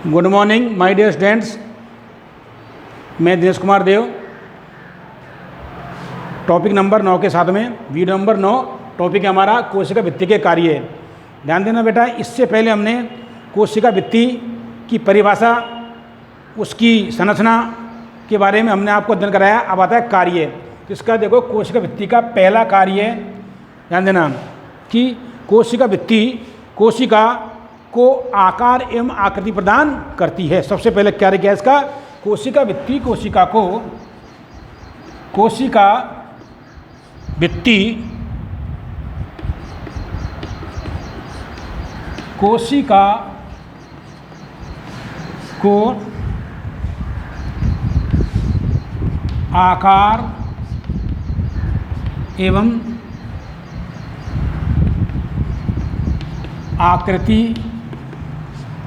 Good morning my dear students. मैं Dinesh Kumar Dev topic number 9 के साथ में वीडियो नंबर 9 टॉपिक है हमारा कोशिका भित्ति के कार्य। ध्यान देना बेटा, इससे पहले हमने कोशिका भित्ति की परिभाषा, उसकी संरचना के बारे में हमने आपको अध्ययन कराया। अब आता है कार्य। तो इसका देखो, कोशिका भित्ति का पहला कार्य है, ध्यान देना, कि कोशिका भित्ति कोशिका को आकार एवं आकृति प्रदान करती है। सबसे पहले कार्य क्या है इसका? कोशिका भित्ति कोशिका को आकार एवं आकृति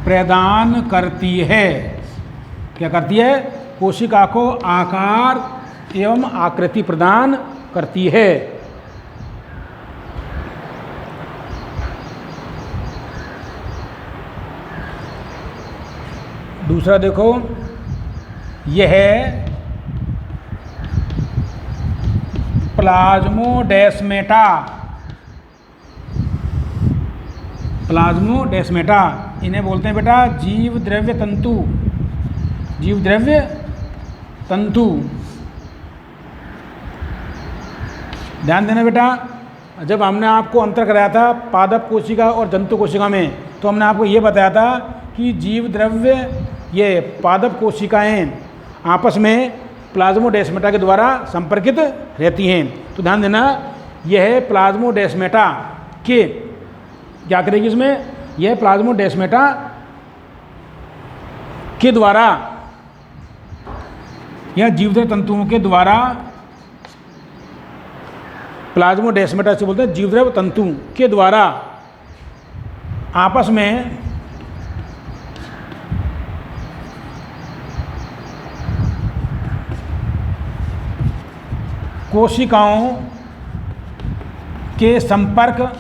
प्रदान करती है। क्या करती है? कोशिका को आकार एवं आकृति प्रदान करती है। दूसरा देखो, यह प्लाज्मोडेस्मेटा इन्हें बोलते हैं बेटा जीव द्रव्य तंतु। ध्यान देना बेटा, जब हमने आपको अंतर कराया था पादप कोशिका और जंतु कोशिका में, तो हमने आपको ये बताया था कि जीव द्रव्य ये पादप कोशिकाएं आपस में प्लाज्मोडेस्मेटा के द्वारा संपर्कित रहती हैं। तो ध्यान देना, यह प्लाज्मोडेस्मेटा के क्या करेगी इसमें? यह प्लाज्मोडेस्मेटा के द्वारा या जीवद्रव्य तंतुओं के द्वारा, प्लाज्मोडेस्मेटा से बोलते हैं जीवद्रव्य तंतु के द्वारा आपस में कोशिकाओं के संपर्क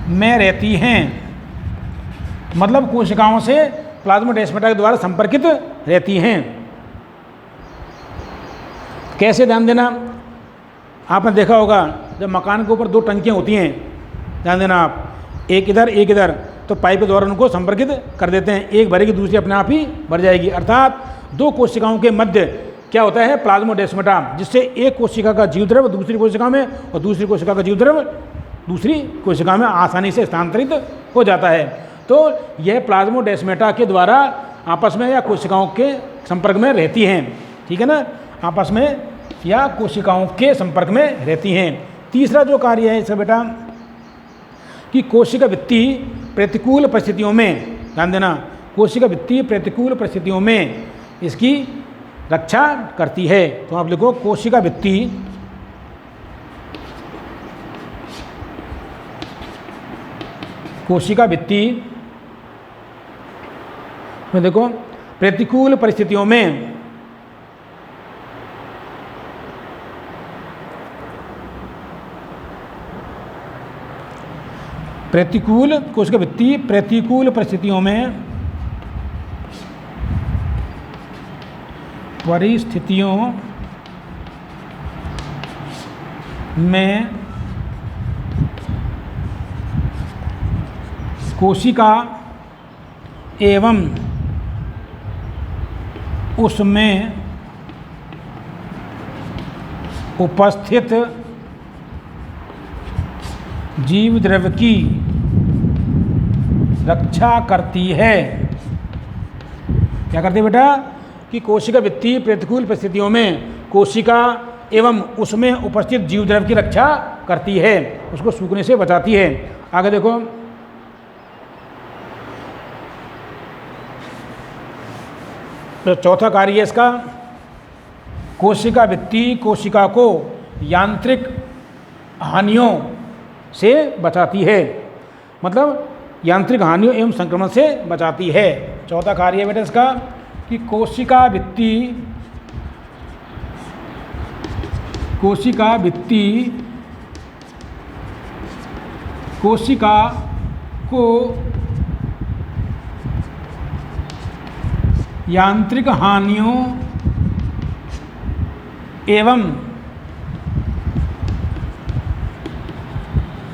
में रहती हैं। मतलब कोशिकाओं से प्लाज्मोडेस्मेटा के द्वारा संपर्कित रहती हैं। कैसे? ध्यान देना, आपने देखा होगा जब मकान के ऊपर दो टंकियां होती हैं, ध्यान देना आप, एक इधर एक इधर, तो पाइप के द्वारा उनको संपर्कित कर देते हैं। एक भरेगी, दूसरी अपने आप ही भर जाएगी। अर्थात दो कोशिकाओं के मध्य क्या होता है? प्लाज्मोडेस्मेटा, जिससे एक कोशिका का जीवद्रव्य दूसरी कोशिका में और दूसरी कोशिका का जीवद्रव्य दूसरी कोशिका में आसानी से स्थानांतरित हो जाता है। तो यह प्लाज्मोडेस्मेटा के द्वारा आपस में या कोशिकाओं के संपर्क में रहती हैं। ठीक है ना, आपस में या कोशिकाओं के संपर्क में रहती हैं। तीसरा जो कार्य है इसका बेटा, कि कोशिका भित्ति प्रतिकूल परिस्थितियों में, ध्यान देना, कोशिका भित्ति प्रतिकूल परिस्थितियों में इसकी रक्षा करती है। तो आप लिखो, कोशिका भित्ति में देखो, प्रतिकूल परिस्थितियों में कोशिका भित्ति प्रतिकूल परिस्थितियों में कोशिका एवं उसमें उपस्थित जीव द्रव्य की रक्षा करती है। क्या करती है बेटा? कि कोशिका भित्ति प्रतिकूल परिस्थितियों में कोशिका एवं उसमें उपस्थित जीव द्रव्य की रक्षा करती है, उसको सूखने से बचाती है। आगे देखो, तो चौथा कार्य है इसका, कोशिका भित्ति कोशिका को यांत्रिक हानियों से बचाती है। मतलब यांत्रिक हानियों एवं संक्रमण से बचाती है। चौथा कार्य है बेटा इसका, कि कोशिका भित्ति कोशिका भित्ति कोशिका को यांत्रिक हानियों एवं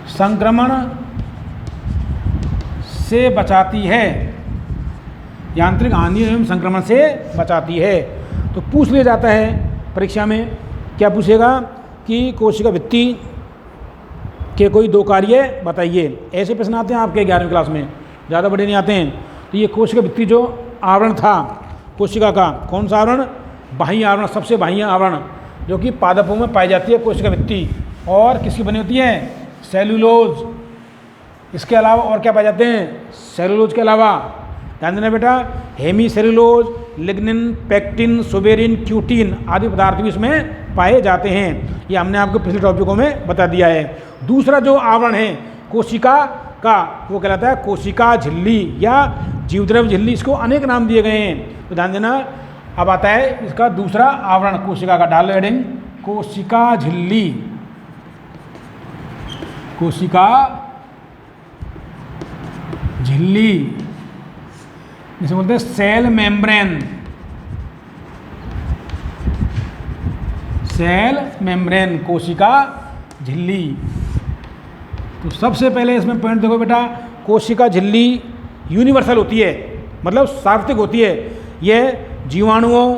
संक्रमण से बचाती है, यांत्रिक हानियों एवं संक्रमण से बचाती है। तो पूछ लिया जाता है परीक्षा में, क्या पूछेगा कि कोशिका भित्ति के कोई दो कार्य बताइए। ऐसे प्रश्न आते हैं आपके 11वीं क्लास में, ज़्यादा बड़े नहीं आते हैं। तो ये कोशिका भित्ति जो आवरण था कोशिका का, कौन सा आवरण? बाह्य आवरण, सबसे बाह्य आवरण, जो कि पादपों में पाई जाती है कोशिका भित्ति, और किसकी बनी होती है? सेलुलोज। इसके अलावा और क्या पाए जाते हैं सेलुलोज के अलावा? ध्यान देना बेटा, hemicellulose, lignin, pectin, suberin, cutin आदि पदार्थ भी इसमें पाए जाते हैं। ये हमने आपको पिछले टॉपिकों में बता दिया है। दूसरा जो आवरण है कोशिका का, वो कहलाता है कोशिका झिल्ली या जीवद्रव्य झिल्ली। इसको अनेक नाम दिए गए हैं, तो ध्यान देना। अब आता है इसका दूसरा आवरण कोशिका का, डाल हेडिंग कोशिका झिल्ली। कोशिका झिल्ली जिसे बोलते हैं सेल मेम्ब्रेन। सेल मेम्ब्रेन, कोशिका झिल्ली। तो सबसे पहले इसमें पॉइंट देखो बेटा, कोशिका झिल्ली यूनिवर्सल होती है, मतलब सार्वत्रिक होती है। यह जीवाणुओं,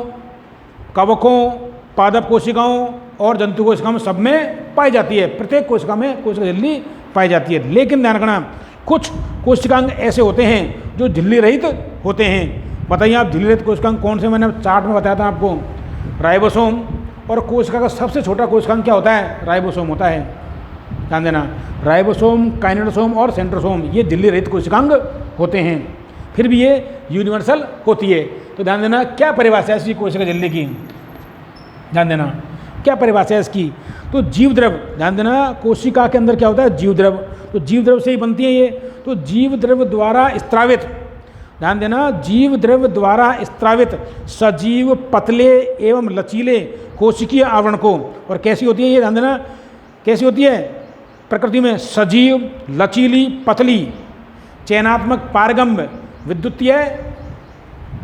कवकों, पादप कोशिकाओं और जंतु कोशिकाओं में सब में पाई जाती है। प्रत्येक कोशिका में कोशिका झिल्ली पाई जाती है। लेकिन ध्यान रखना, कुछ कोशिकांग ऐसे होते हैं जो झिल्ली रहित होते हैं। बताइए आप झिल्ली रहित कोशिकांग कौन से? मैंने चार्ट में बताया था आपको, राइबोसोम। और कोशिका का सबसे छोटा कोशिकांग क्या होता है? राइबोसोम होता है। ध्यान देना, राइबोसोम, काइनेटोसोम और सेंट्रोसोम ये झिल्ली रहित कोशिकांग होते हैं, फिर भी ये यूनिवर्सल होती है। तो ध्यान देना, क्या परिभाषा है इसकी कोशिका झिल्ली की? ध्यान देना, क्या परिभाषा है इसकी? तो जीवद्रव, ध्यान देना, कोशिका के अंदर क्या होता है? जीवद्रव। तो जीवद्रव से ही बनती है ये। तो जीवद्रव द्वारा स्त्रावित, ध्यान देना, जीवद्रव द्वारा स्त्रावित सजीव पतले एवं लचीले कोशिकीय आवरण को, और कैसी होती है ये? ध्यान देना, कैसी होती है प्रकृति में? सजीव, लचीली, पतली, चयनात्मक, पारगम्य, विद्युतीय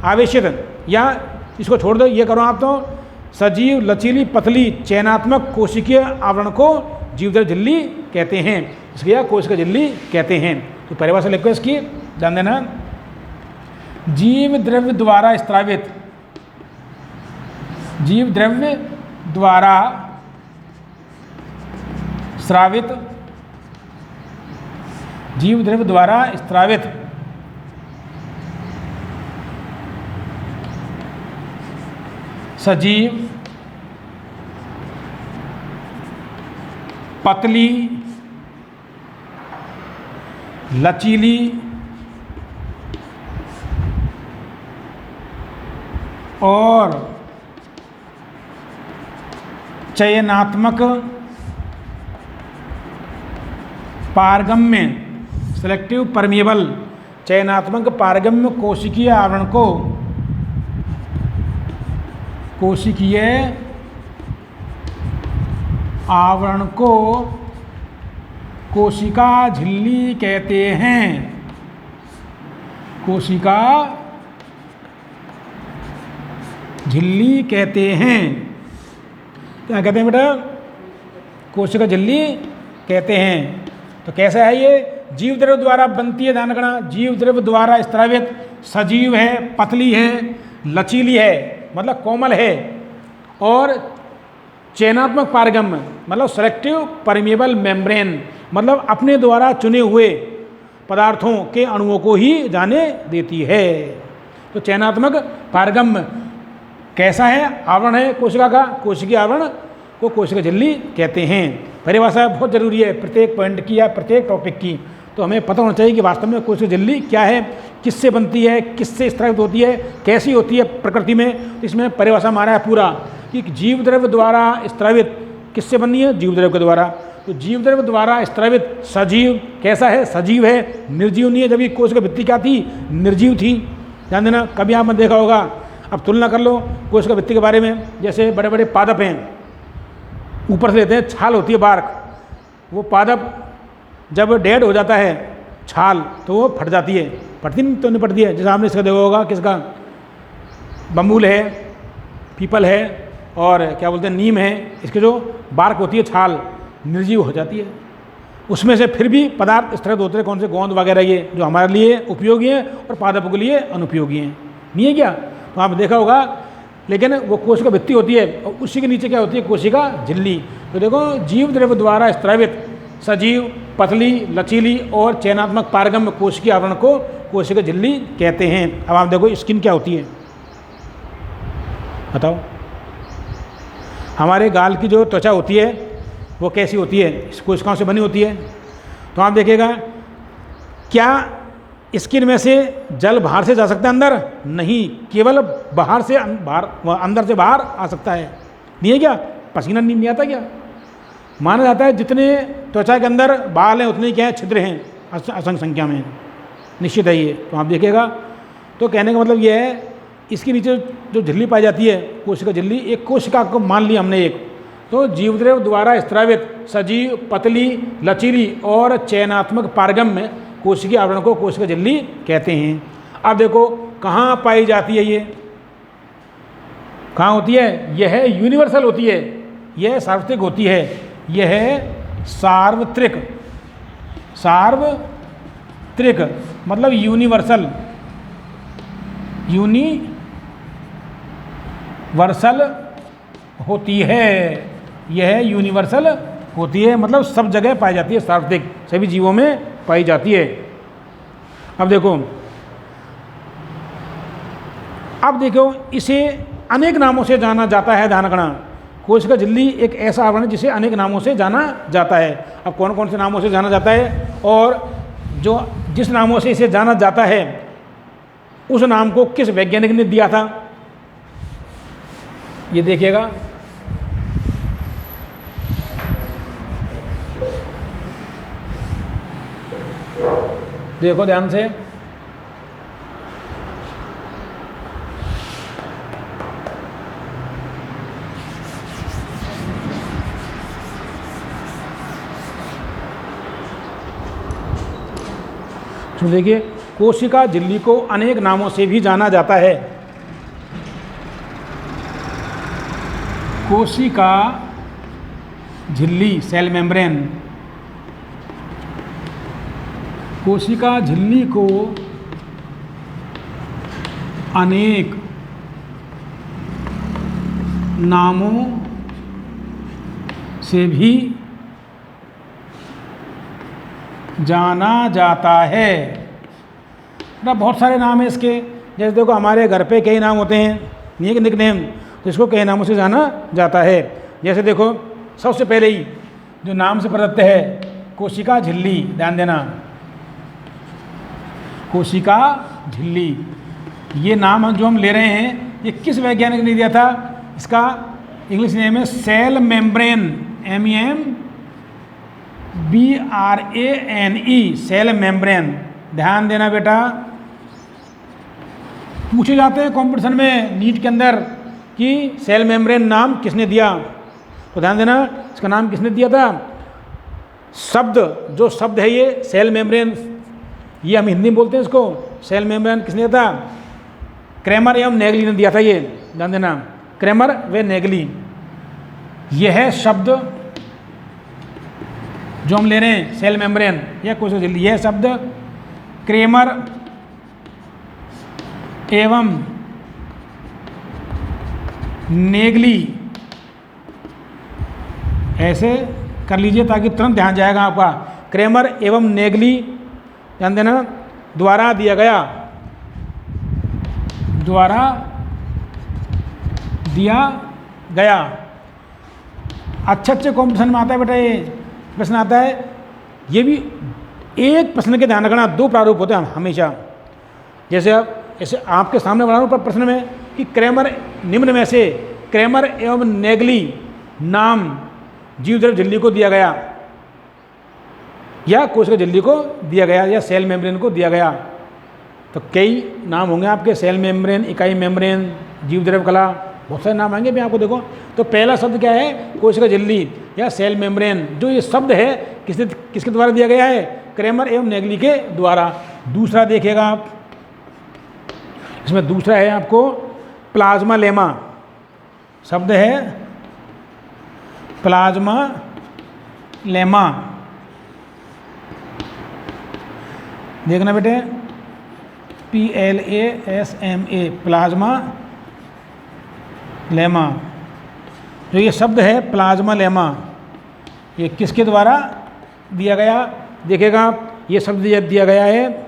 आवेशित, या इसको छोड़ दो, ये करो आप, तो सजीव, लचीली, पतली, चयनात्मक कोशिकीय आवरण को जीवद्रव्य झिल्ली कहते हैं, इसलिए कोशिका झिल्ली कहते हैं। तो परिभाषा लिखो इसकी, ध्यान देना, जीव द्रव्य द्वारा स्त्रावित, जीव द्रव्य द्वारा स्रावित, जीव द्रव्य द्वारा स्त्रावित सजीव, पतली, लचीली और चयनात्मक पारगम्य, सेलेक्टिव परमिएबल, चयनात्मक पारगम्य कोशिकीय आवरण को, कोशिकीय आवरण को कोशिका झिल्ली कहते हैं। कोशिका झिल्ली कहते हैं। क्या कहते हैं बेटा? कोशिका झिल्ली कहते हैं। तो कैसा है ये? जीव द्रव्य द्वारा बनती है, ध्यान रखना, जीव द्रव्य द्वारा स्त्रावित, सजीव है, पतली है, लचीली है मतलब कोमल है, और चयनात्मक पारगम्य मतलब सेलेक्टिव परमिएबल मेम्ब्रेन मतलब अपने द्वारा चुने हुए पदार्थों के अणुओं को ही जाने देती है। तो चयनात्मक पारगम्य कैसा है? आवरण है कोशिका का, कोशिकीय आवरण को कोशिका झिल्ली कहते हैं। परिभाषा बहुत जरूरी है प्रत्येक पॉइंट की या प्रत्येक टॉपिक की। तो हमें पता होना चाहिए कि वास्तव में कोशिका झिल्ली क्या है, किससे बनती है, किससे स्त्रावित होती है, कैसी होती है प्रकृति में। इसमें परिभाषा मारा है पूरा कि जीव द्रव्य द्वारा स्त्रावित किससे बनी है? जीव द्रव्य के द्वारा। तो जीव द्रव्य द्वारा स्त्रावित सजीव कैसा है? सजीव है, निर्जीव नहीं है। जब ये कोशिका भित्ति क्या थी? निर्जीव थी। ध्यान देना, कभी आपने देखा होगा, अब तुलना कर लो कोशिका भित्ति के बारे में। जैसे बड़े बड़े पादप हैं, ऊपर से लेते हैं, छाल होती है बार्क, वो पादप जब डेड हो जाता है छाल तो वो फट जाती है। फटती नहीं तो नहीं फटती है। जैसे आपने इसका देखा होगा, किसका? बम्बूल है, पीपल है और क्या बोलते हैं नीम है, इसके जो बार्क होती है, छाल निर्जीव हो जाती है। उसमें से फिर भी पदार्थ स्थिर होते हैं, कौन से गोंद वगैरह, ये जो हमारे लिए उपयोगी हैं और पादपों के लिए अनुपयोगी हैं, नहीं है क्या? तो आपने देखा होगा। लेकिन वो कोशिका भित्ति होती है और उसी के नीचे क्या होती है, कोशिका झिल्ली। तो देखो, जीव द्रव्य द्वारा स्त्रावित सजीव, पतली, लचीली और चयनात्मक पारगम्य कोशिकीय आवरण को कोशिका झिल्ली कहते हैं। अब आप देखो स्किन क्या होती है, बताओ। हमारे गाल की जो त्वचा होती है वो कैसी होती है, इस कोशिकाओं से बनी होती है। तो आप देखिएगा, क्या स्किन में से जल बाहर से जा सकता है अंदर? नहीं, केवल बाहर से बाहर, अंदर से बाहर आ सकता है, नहीं है क्या? पसीना नहीं आता क्या? माना जाता है जितने त्वचा के अंदर बाल हैं उतने क्या है, छिद्र हैं असंख्य संख्या में, निश्चित है ये। तो आप देखिएगा, तो कहने का मतलब ये है, इसके नीचे जो झिल्ली पाई जाती है, कोशिका झिल्ली, एक कोशिका को मान लिया हमने एक, तो जीवद्रव्य द्वारा स्त्रावित सजीव, पतली, लचीली और चयनात्मक पारगम्य कोशिकीय आवरण को कोशिका झिल्ली कहते हैं। अब देखो कहाँ पाई जाती है, ये कहाँ होती है? यह यूनिवर्सल होती है, यह सार्वत्रिक होती है, यह सार्वत्रिक, सार्वत्रिक मतलब यूनिवर्सल, यूनिवर्सल होती है, यह यूनिवर्सल होती है, मतलब सब जगह पाई जाती है, सार्वत्रिक सभी जीवों में पाई जाती है। अब देखो इसे अनेक नामों से जाना जाता है, ध्यान रखना। कोशिका झिल्ली एक ऐसा आवरण है जिसे अनेक नामों से जाना जाता है। अब कौन कौन से नामों से जाना जाता है, और जो जिस नामों से इसे जाना जाता है उस नाम को किस वैज्ञानिक ने दिया था, ये देखिएगा। देखो ध्यान से, तो देखिए, कोशिका झिल्ली को अनेक नामों से भी जाना जाता है। कोशिका झिल्ली, सेल मेम्ब्रेन, कोशिका झिल्ली को अनेक नामों से भी जाना जाता है। ना बहुत सारे नाम हैं इसके, जैसे देखो हमारे घर पे कई नाम होते हैं, नहीं कि निक नेम, तो इसको कई नामों से जाना जाता है। जैसे देखो सबसे पहले ही जो नाम से प्रदत्त है, कोशिका झिल्ली, ध्यान देना, कोशिका झिल्ली, ये नाम जो हम ले रहे हैं ये किस वैज्ञानिक ने दिया था? इसका इंग्लिश नेम है cell membrane, MEMBRANE, cell membrane. ध्यान देना बेटा, पूछे जाते हैं कंपटीशन में नीट के अंदर कि सेल मेम्ब्रेन नाम किसने दिया, तो ध्यान देना इसका नाम किसने दिया था। शब्द, जो शब्द है ये सेल मेम्ब्रेन, ये हम हिंदी में बोलते हैं इसको, सेल मेम्ब्रेन किसने दिया था? क्रेमर एवं नेगली ने दिया था। ये ध्यान देना, क्रेमर व नेगली। यह शब्द जो हम ले रहे हैं सेल मेम्ब्रेन या कोशिका झिल्ली, यह शब्द क्रेमर एवं नेगली, ऐसे कर लीजिए ताकि तुरंत ध्यान जाएगा आपका। क्रेमर एवं नेगली, ध्यान देना, द्वारा दिया गया, द्वारा दिया गया। अच्छे कॉम्पिटिशन में आता है बेटा, ये प्रश्न आता है। ये भी एक प्रश्न के ध्यान रखना, दो प्रारूप होते हैं हमेशा। जैसे अब ऐसे आपके सामने बना रहा हूँ प्रश्न में कि क्रेमर, निम्न में से क्रेमर एवं नेगली नाम जीवद्रव्य झिल्ली को दिया गया या कोशिका झिल्ली को दिया गया या सेल मेम्ब्रेन को दिया गया। तो कई नाम होंगे आपके, सेल मेम्ब्रेन, इकाई मेम्ब्रेन, जीवद्रव्य कला, बहुत सारे नाम आएंगे भी आपको। देखो तो पहला शब्द क्या है? कोशिका झिल्ली या सेल मेम्ब्रेन। जो ये शब्द है किसके द्वारा दिया गया है? क्रेमर एवं नेगली के द्वारा। दूसरा देखिएगा आप, इसमें दूसरा है आपको प्लाज्मा लेमा शब्द है, प्लाज्मा लेमा। देखना बेटे, PLASMA, प्लाज्मा लेमा। जो ये शब्द है प्लाज्मा लेमा, ये किसके द्वारा दिया गया? देखिएगा आप, ये शब्द दिया गया है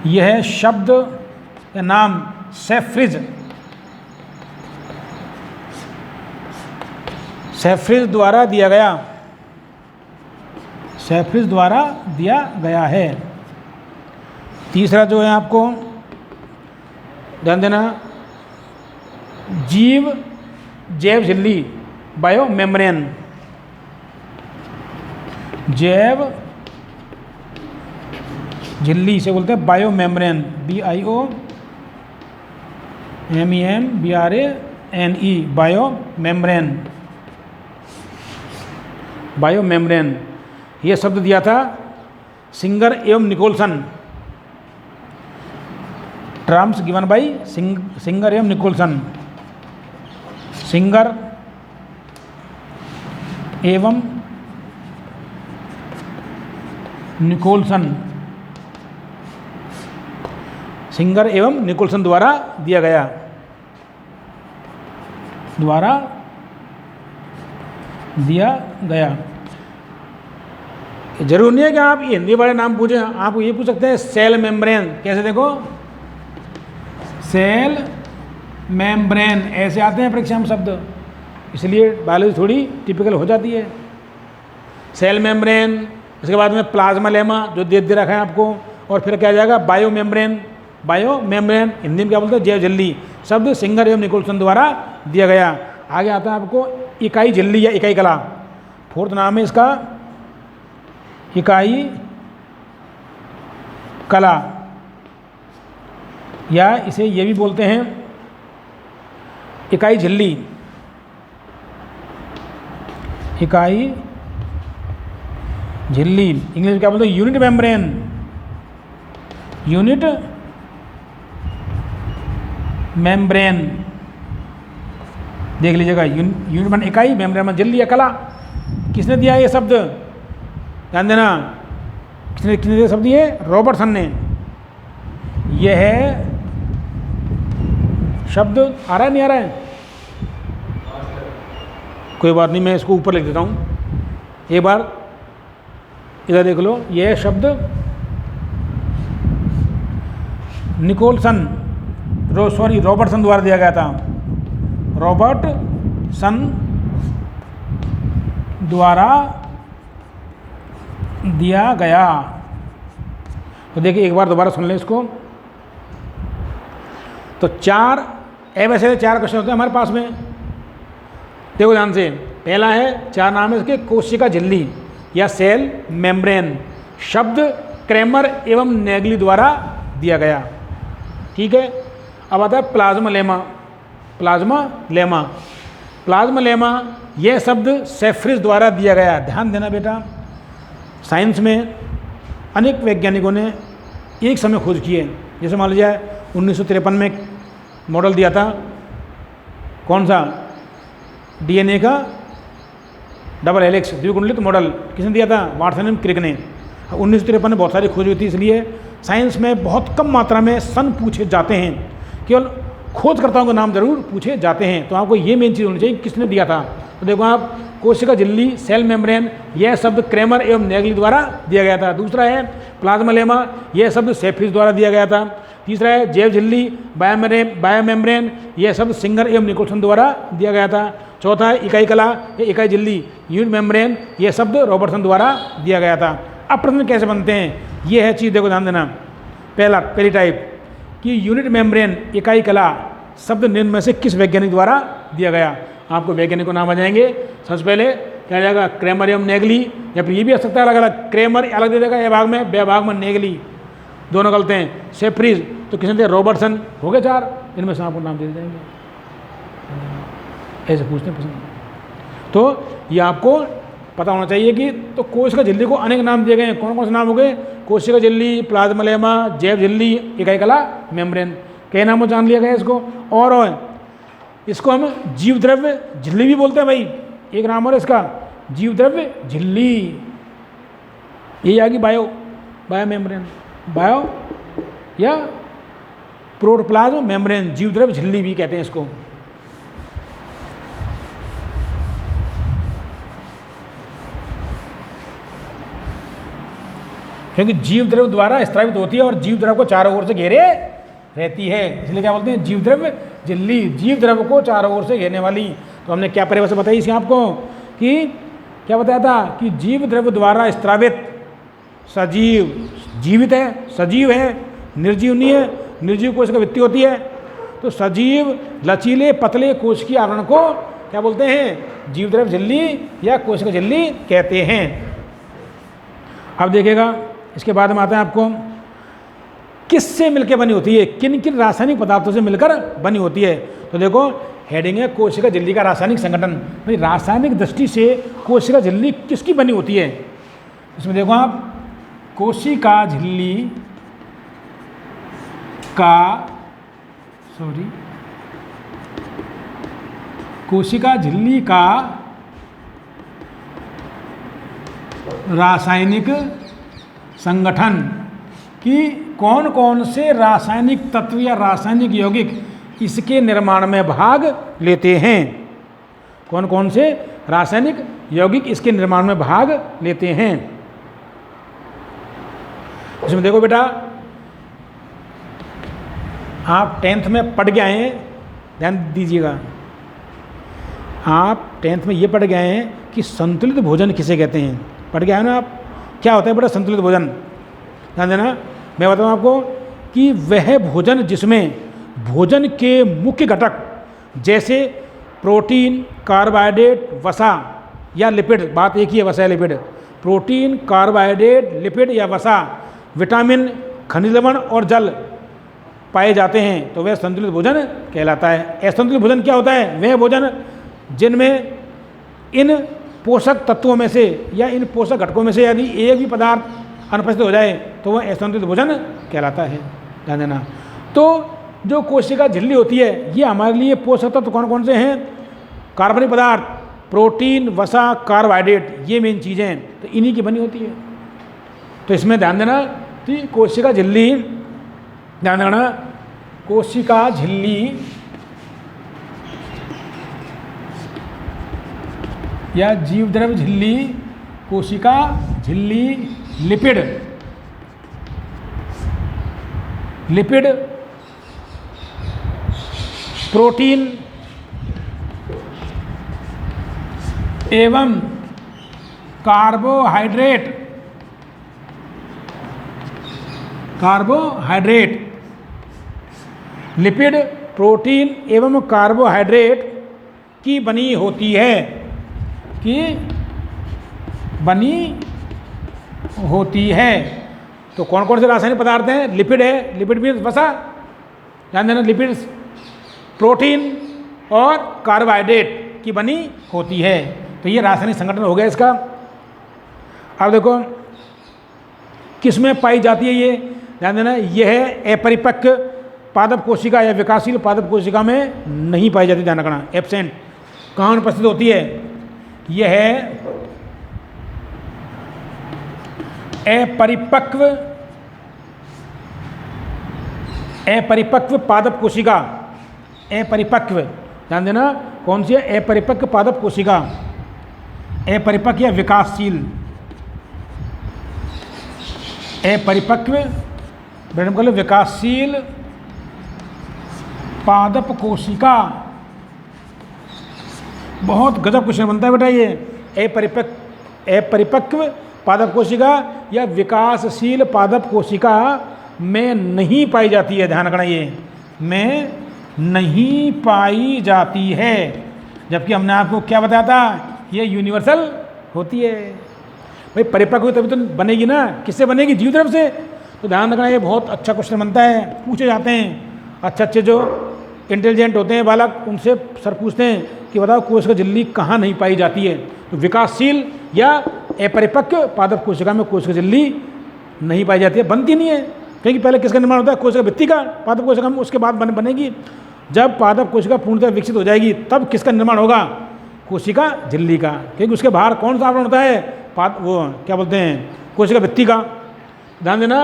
यह शब्द का नाम सेफ्रिज द्वारा दिया गया, सेफ्रिज द्वारा दिया गया है। तीसरा जो है आपको ध्यान देना, जैव झिल्ली, बायो मेम्ब्रेन, जैव झिल्ली से बोलते हैं biomembrane, BIOMEMBRANE, biomembrane, biomembrane. ये शब्द दिया था सिंगर एवं Nicolson, terms given by Singer एवं निकोलसन, सिंगर एवं निकोलसन, सिंगर एवं निकोलसन द्वारा दिया गया, द्वारा दिया गया। जरूर नहीं है कि आप हिंदी वाले नाम पूछें, आप ये पूछ सकते हैं सेल मेम्ब्रेन। कैसे देखो, सेल मेम्ब्रेन ऐसे आते हैं परीक्षा में शब्द, इसलिए बायोलॉजी थोड़ी टिपिकल हो जाती है। सेल मेम्ब्रेन, इसके बाद में प्लाज्मा लेमा जो दे रखा है आपको, और फिर क्या जाएगा bio membrane, bio membrane Hindi में क्या बोलते हैं जैव झिल्ली, शब्द सिंगर एवं निकोलसन द्वारा दिया गया। आगे आता है आपको इकाई झिल्ली या इकाई कला, फोर्थ नाम है इसका इकाई कला, या इसे ये भी बोलते हैं इकाई झिल्ली, इकाई झिल्ली इंग्लिश में क्या बोलते हैं यूनिट मेम्ब्रेन, यूनिट मेम्ब्रेन। देख लीजिएगा, यूनिट में इकाई, मेम्ब्रेन में झिल्ली या कला। किसने दिया ये शब्द? ध्यान देना, किसने दिया शब्द? ये रॉबर्टसन ने। यह है शब्द आ रहा है नहीं आ रहा है? कोई बात नहीं, मैं इसको ऊपर लिख देता हूँ। एक बार इधर देख लो, यह शब्द निकोलसन रॉबर्टसन द्वारा दिया गया था, रॉबर्टसन द्वारा दिया गया। तो देखिए एक बार दोबारा सुन लें इसको। तो ऐसे 4 क्वेश्चन होते हैं हमारे पास में, देखो ध्यान से। पहला है, 4 नाम है इसके, कोशिका झिल्ली या सेल मेम्ब्रेन, शब्द क्रेमर एवं नेगली द्वारा दिया गया। ठीक है, अब आता है plasma lemma. Plasma lemma, plasma lemma यह शब्द सेफ्रिज द्वारा दिया गया। ध्यान देना बेटा, साइंस में अनेक वैज्ञानिकों ने एक समय खोज की है। जैसे मान लीजिए 1953 में एक मॉडल दिया था, कौन सा? DNA का डबल हेलिक्स द्विकुंडलित मॉडल किसने दिया था? वाटसन एंड क्रिक ने। 1953 में बहुत सारी खोज हुई थी, इसलिए साइंस में बहुत कम मात्रा में सन पूछे जाते हैं, केवल खोजकर्ताओं के नाम जरूर पूछे जाते हैं। तो आपको ये मेन चीज़ होनी चाहिए, किसने दिया था। तो देखो आप, कोशिका झिल्ली, सेल मेम्ब्रेन, यह शब्द क्रेमर एवं नेगली द्वारा दिया गया था। दूसरा है प्लाज्मा लेमा, यह शब्द सेफ्रिज द्वारा दिया गया था। तीसरा है जैव झिल्ली, बायो मेम्ब्रेन, यह शब्द सिंगर एवं निकोलसन द्वारा दिया गया था। चौथा है इकाई कला, यह इकाई झिल्ली, यूनिट मेम्ब्रेन, यह शब्द रॉबर्टसन द्वारा दिया गया था। अब प्रश्न कैसे बनते हैं, ये है चीज़, देखो ध्यान देना। पहली टाइप कि यूनिट मेम्ब्रेन, इकाई कला शब्द निम्न में से किस वैज्ञानिक द्वारा दिया गया? आपको वैज्ञानिक को नाम आ जाएंगे। सबसे पहले क्या जाएगा? क्रेमर एवं नेगली, या फिर ये भी आ सकता है अलग अलग, क्रेमर अलग दे देगा ए भाग में, बे भाग में नेगली, दोनों गलते हैं। सेफ्रिज तो किसने दिया? रॉबर्टसन। हो गए 4, इनमें से आपको नाम दे जाएंगे। ऐसे पूछते हैं प्रश्न। तो ये आपको पता होना चाहिए कि तो कोशिका झिल्ली को अनेक नाम दिए गए हैं। कौन कौन से नाम हो गए? कोशिका झिल्ली, प्लाज्मा, जैव झिल्ली, इकाई कला मेम्ब्रेन, कई नामों जान लिया गया इसको। और इसको हम जीव द्रव्य झिल्ली भी बोलते हैं भाई, एक नाम और इसका जीव द्रव्य झिल्ली। ये आ गई बायो मेम्ब्रेन, बायो या प्रोटोप्लाज्म मेम्ब्रेन, जीव द्रव्य झिल्ली भी कहते हैं इसको। क्योंकि जीव द्रव्य द्वारा स्रावित होती है और जीव द्रव्य को चारों ओर से घेरे रहती है, इसलिए क्या बोलते हैं? जीव द्रव्य झिल्ली, जीव द्रव्य को चारों ओर से घेरने वाली। तो हमने क्या परिभाषा बताई इसकी आपको कि क्या बताया था कि जीव द्रव्य द्वारा स्रावित सजीव, जीवित है, सजीव है, निर्जीव नहीं है, निर्जीव कोशिका वृत्ति होती है। तो सजीव लचीले पतले कोश की आवरण को क्या बोलते हैं? जीव द्रव्य झिल्ली या कोशिका झिल्ली कहते हैं। अब देखिएगा इसके बाद में आता है आपको किससे मिलकर बनी होती है, किन किन रासायनिक पदार्थों से मिलकर बनी होती है। तो देखो हेडिंग है कोशिका झिल्ली का रासायनिक संगठन। भाई रासायनिक दृष्टि से कोशिका झिल्ली किसकी बनी होती है? इसमें देखो आप कोशिका झिल्ली का कोशिका झिल्ली का रासायनिक संगठन कि कौन कौन से रासायनिक तत्व या रासायनिक यौगिक इसके निर्माण में भाग लेते हैं। कौन कौन से रासायनिक यौगिक इसके निर्माण में भाग लेते हैं। इसमें देखो बेटा आप 10th में पढ़ के आए हैं, ध्यान दीजिएगा, आप 10th में ये पढ़ के आए हैं कि संतुलित भोजन किसे कहते हैं। पढ़ के आए ना आप, क्या होता है बेटा संतुलित भोजन? ध्यान देना, मैं बताऊँ आपको कि वह भोजन जिसमें भोजन के मुख्य घटक जैसे प्रोटीन, कार्बोहाइड्रेट, वसा या लिपिड, बात एक ही है वसा या लिपिड, प्रोटीन, कार्बोहाइड्रेट, लिपिड या वसा, विटामिन, खनिज लवण और जल पाए जाते हैं, तो वह संतुलित भोजन कहलाता है। असंतुलित भोजन क्या होता है? वह भोजन जिनमें इन पोषक तत्वों में से या इन पोषक घटकों में से यदि एक भी पदार्थ अनुपस्थित हो जाए तो वह असंतुलित भोजन कहलाता है। ध्यान देना। तो जो कोशिका झिल्ली होती है ये हमारे लिए पोषक तत्व कौन कौन से हैं? कार्बनिक पदार्थ, प्रोटीन, वसा, कार्बोहाइड्रेट, ये मेन चीज़ें हैं, तो इन्हीं की बनी होती है। तो इसमें ध्यान देना कि कोशिका झिल्ली, ध्यान देना कोशिका झिल्ली या जीव द्रव्य झिल्ली, कोशिका झिल्ली, लिपिड, प्रोटीन एवं कार्बोहाइड्रेट, लिपिड, प्रोटीन एवं कार्बोहाइड्रेट की बनी होती है, तो कौन कौन से रासायनिक पदार्थ हैं? लिपिड है, लिपिड मीन्स वसा, ध्यान देना, लिपिड्स, प्रोटीन और कार्बोहाइड्रेट की बनी होती है। तो ये रासायनिक संगठन हो गया इसका। अब देखो किस में पाई जाती है ये, ध्यान देना, यह है अपरिपक्व पादप कोशिका या विकासशील पादप कोशिका में नहीं पाई जाती, ध्यान रखना, एब्सेंट। कहाँ उपस्थित होती है? यह है अपरिपक्व पादप कोशिका, अपरिपक्व, ध्यान देना, कौन सी है? अपरिपक्व पादप कोशिका, अपरिपक्व या विकासशील, अपरिपक्व मैडम कह लो विकासशील पादप कोशिका। बहुत गजब क्वेश्चन बनता है बेटा ये। अपरिपक्व पादप कोशिका या विकासशील पादप कोशिका में नहीं पाई जाती है, ध्यान रखना, ये में नहीं पाई जाती है, जबकि हमने आपको क्या बताया था, ये यूनिवर्सल होती है। भाई परिपक्व तभी तो बनेगी ना, किससे बनेगी? जीव द्रव्य से। तो ध्यान रखना, ये बहुत अच्छा क्वेश्चन बनता है, पूछे जाते हैं। अच्छे जो इंटेलिजेंट होते हैं बालक, उनसे सर पूछते हैं कि बताओ कोशिका झिल्ली कहाँ नहीं पाई जाती है, तो विकासशील या अपरिपक्व पादप कोशिका में कोशिका झिल्ली नहीं पाई जाती है, बनती नहीं है, क्योंकि पहले किसका निर्माण होता है, कोशिका भित्ति का, पादप कोशिका में, उसके बाद बनेगी। जब पादप कोशिका पूर्णतः विकसित हो जाएगी तब किसका निर्माण होगा, कोशिका झिल्ली का, क्योंकि उसके बाहर कौन सा आवरण होता है, वो क्या बोलते हैं, कोशिका भित्ति का। ध्यान देना,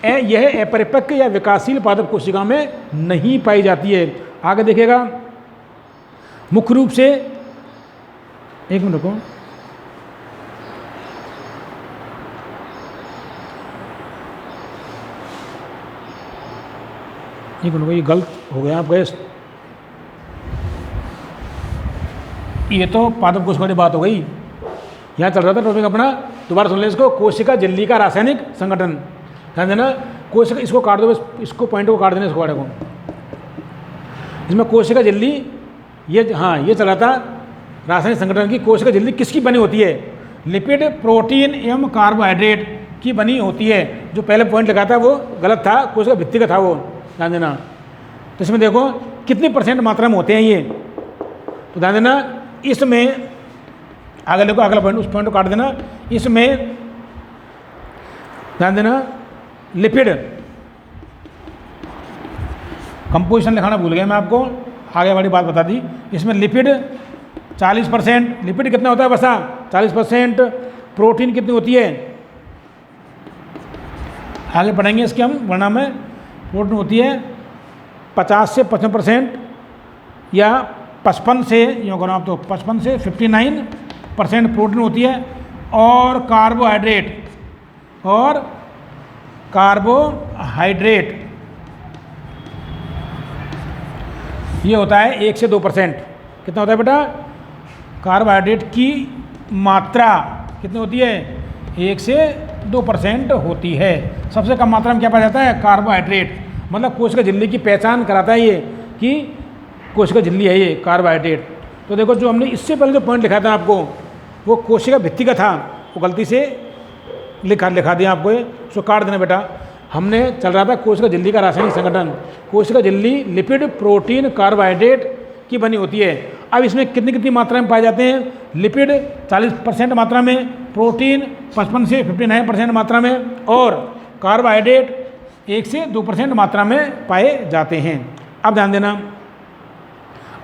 यह अपरिपक्व या विकासशील पादप कोशिका में नहीं पाई जाती है। आगे देखिएगा, मुख्य रूप से, एक मिनट रुको, ये गलत हो गया आप गए, ये तो पादप कोशिका की बात हो गई, यहाँ चल रहा था टॉपिक अपना, दोबारा सुन लें इसको, कोशिका झिल्ली का रासायनिक संगठन। ध्यान देना, कोशिका, इसको काट दो, इसको पॉइंट को काट देना, इसको वाड़े को, इसमें कोशिका झिल्ली, ये हाँ ये चल रहा था रासायनिक संगठन की। कोशिका झिल्ली किसकी बनी होती है, लिपिड, प्रोटीन एवं कार्बोहाइड्रेट की बनी होती है। जो पहले पॉइंट लगा था वो गलत था, कोशिका भित्ति का था वो, ध्यान देना। तो इसमें देखो कितनी % मात्रा में होते हैं ये, तो ध्यान देना, इसमें आगे देखो, अगला पॉइंट, उस पॉइंट को काट देना। इसमें ध्यान देना, लिपिड कंपोजिशन लिखाना भूल गया मैं आपको, आगे वाली बात बता दी। इसमें लिपिड 40%, लिपिड कितना होता है बसा, 40%। प्रोटीन कितनी होती है, आगे पढ़ेंगे इसके हम वर्णा में। प्रोटीन होती है 50 से 55% या 55 से, यूँ करो आप तो 55 से 59% प्रोटीन होती है। और कार्बोहाइड्रेट ये होता है 1 से 2%। कितना होता है बेटा, कार्बोहाइड्रेट की मात्रा कितनी होती है, 1 से 2% होती है। सबसे कम मात्रा में क्या पाया जाता है, कार्बोहाइड्रेट। मतलब कोशिका झिल्ली की पहचान कराता है ये कि कोशिका झिल्ली है ये, कार्बोहाइड्रेट। तो देखो, जो हमने इससे पहले जो पॉइंट लिखा था आपको, वो कोशिका भित्ति का था, वो गलती से लिखा दिया आपको, उसको काट देना बेटा। हमने चल रहा था कोशिका झिल्ली का रासायनिक संगठन। कोशिका झिल्ली लिपिड, प्रोटीन, कार्बोहाइड्रेट की बनी होती है। अब इसमें कितनी कितनी मात्रा में पाए जाते हैं, लिपिड 40% मात्रा में, प्रोटीन 55 से 59% मात्रा में, और कार्बोहाइड्रेट 1 से 2% मात्रा में पाए जाते हैं। अब ध्यान देना,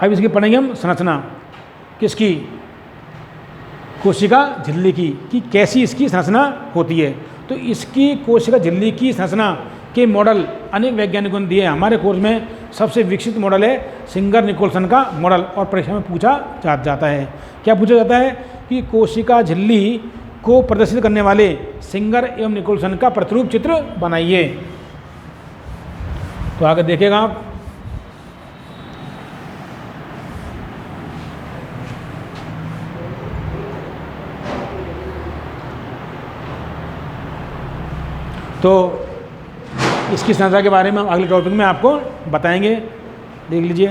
अब इसकी पढ़ेंगे हम संरचना, किसकी, कोशिका झिल्ली की, कि कैसी इसकी संरचना होती है। तो इसकी कोशिका झिल्ली की संरचना के मॉडल अनेक वैज्ञानिकों ने दिए हैं। हमारे कोर्स में सबसे विकसित मॉडल है सिंगर निकोलसन का मॉडल, और परीक्षा में पूछा जाता है। क्या पूछा जाता है कि कोशिका झिल्ली को प्रदर्शित करने वाले सिंगर एवं निकोलसन का प्रतिरूप चित्र बनाइए। तो आगे देखिएगा आप, तो इसकी संरचना के बारे में हम अगले टॉपिक में आपको बताएंगे, देख लीजिए।